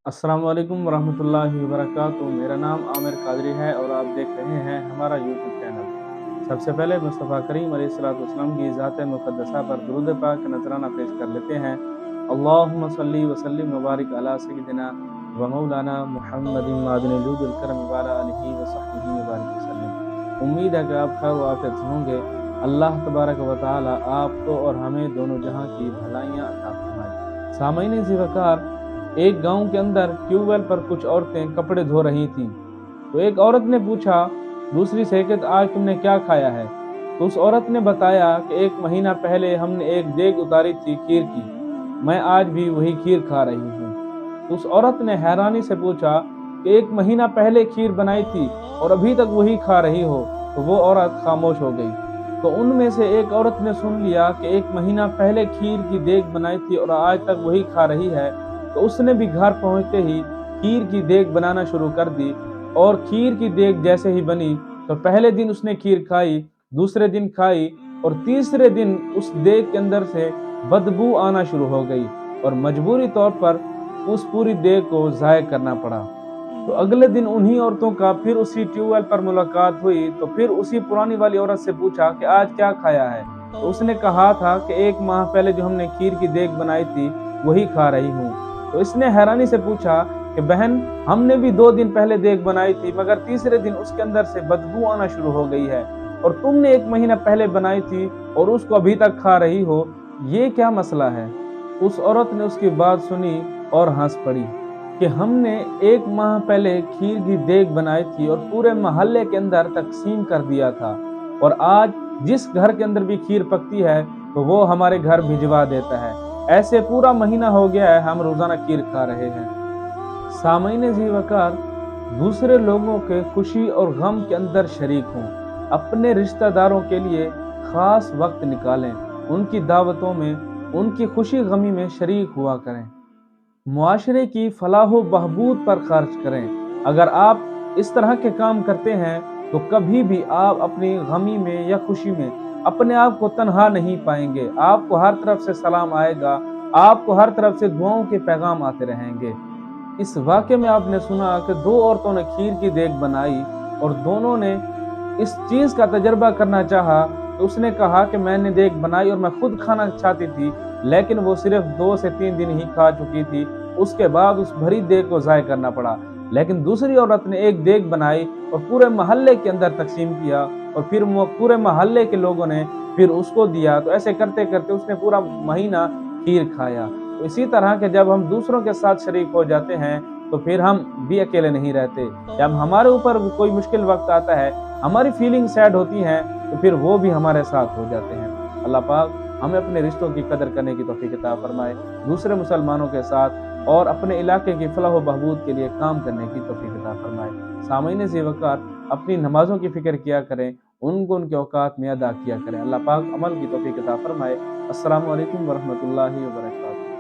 अस्सलाम वालेकुम वरहमतुल्लाहि वबरकातुहू। मेरा नाम आमिर कादरी है और आप देख रहे हैं हमारा यूट्यूब चैनल। सबसे पहले मुस्तफ़ा करीम अलैहिस्सलाम की ज़ात मुक़द्दसा पर दुरूद पाक का नजराना पेश कर लेते हैं। अल्लाहुम्मा सल्ली व सल्लिम व बारिक अला सय्यिदिना व मौलाना मुहम्मदिन मादिनिल जूदिल करम व अला आलिहि व सहबिहि व बारिक वसल्लम। उम्मीद है कि आप खैर व आफियत से होंगे। अल्लाह तबारक व तआला आपको और हमें दोनों जहां की भलाइयाँ अता फरमाए। सामईन ज़िवकार, एक गांव के अंदर ट्यूबवेल पर कुछ औरतें कपड़े धो रही थीं। तो एक औरत ने पूछा दूसरी से कि आज तुमने क्या खाया है। तो उस औरत ने बताया कि एक महीना पहले हमने एक देग उतारी थी खीर की, मैं आज भी वही खीर खा रही हूँ। तो उस औरत ने हैरानी से पूछा कि एक महीना पहले खीर बनाई थी और अभी तक वही खा रही हो। तो वो औरत खामोश हो गई। तो उनमें से एक औरत ने सुन लिया कि एक महीना पहले खीर की देग बनाई थी और आज तक वही खा रही है। तो उसने भी घर पहुंचते ही खीर की देग बनाना शुरू कर दी। और खीर की देग जैसे ही बनी तो पहले दिन उसने खीर खाई, दूसरे दिन खाई और तीसरे दिन उस देग के अंदर से बदबू आना शुरू हो गई और मजबूरी तौर पर उस पूरी देग को ज़ाय करना पड़ा। तो अगले दिन उन्हीं औरतों का फिर उसी ट्यूबवेल पर मुलाकात हुई। तो फिर उसी पुरानी वाली औरत से पूछा कि आज क्या खाया है। तो उसने कहा था कि एक माह पहले जो हमने खीर की देग बनाई थी वही खा रही हूँ। तो इसने हैरानी से पूछा कि बहन, हमने भी 2 दिन पहले देग बनाई थी मगर तीसरे दिन उसके अंदर से बदबू आना शुरू हो गई है और तुमने 1 महीना पहले बनाई थी और उसको अभी तक खा रही हो, ये क्या मसला है। उस औरत ने उसकी बात सुनी और हंस पड़ी कि हमने 1 माह पहले खीर की देग बनाई थी और पूरे मोहल्ले के अंदर तकसीम कर दिया था और आज जिस घर के अंदर भी खीर पकती है तो वो हमारे घर भिजवा देता है। ऐसे पूरा महीना हो गया है हम रोजाना खीर खा रहे हैं। सामईन ज़िवकार, दूसरे लोगों के खुशी और गम के अंदर शरीक हों। अपने रिश्तेदारों के लिए खास वक्त निकालें, उनकी दावतों में, उनकी खुशी गमी में शरीक हुआ करें। मुआशरे की फलाह व बहबूद पर खर्च करें। अगर आप इस तरह के काम करते हैं तो कभी भी आप अपनी गमी में या खुशी में अपने आप को तन्हा नहीं पाएंगे। आपको हर तरफ से सलाम आएगा, आपको हर तरफ से दुआओं के पैगाम आते रहेंगे। इस वाक़े में आपने सुना कि 2 औरतों ने खीर की देग बनाई और दोनों ने इस चीज़ का तजर्बा करना चाहा। तो उसने कहा कि मैंने देग बनाई और मैं खुद खाना चाहती थी, लेकिन वो सिर्फ 2 से 3 दिन ही खा चुकी थी। उसके बाद उस भरी देग को ज़ाय करना पड़ा। लेकिन दूसरी औरत ने एक देग बनाई और पूरे मोहल्ले के अंदर तकसीम किया और फिर पूरे मोहल्ले के लोगों ने फिर उसको दिया। तो ऐसे करते करते उसने पूरा महीना खीर खाया। तो इसी तरह के जब हम दूसरों के साथ शरीक हो जाते हैं तो फिर हम भी अकेले नहीं रहते। जब हमारे ऊपर कोई मुश्किल वक्त आता है, हमारी फीलिंग सैड होती हैं, तो फिर वो भी हमारे साथ हो जाते हैं। अल्लाह पाक हमें अपने रिश्तों की कदर करने की तौफीक अता फरमाए, दूसरे मुसलमानों के साथ और अपने इलाके की फलाह व बहबूद के लिए काम करने की तौफीक अता फरमाए। सामईन ज़िवकार, अपनी नमाज़ों की फ़िक्र किया करें, उनको उनके औकात में अदा किया करें। अल्लाह पाक अमल की तौफीक अता फरमाए। अस्सलामु अलैकुम वरहमतुल्लाहि वबरकातुहू।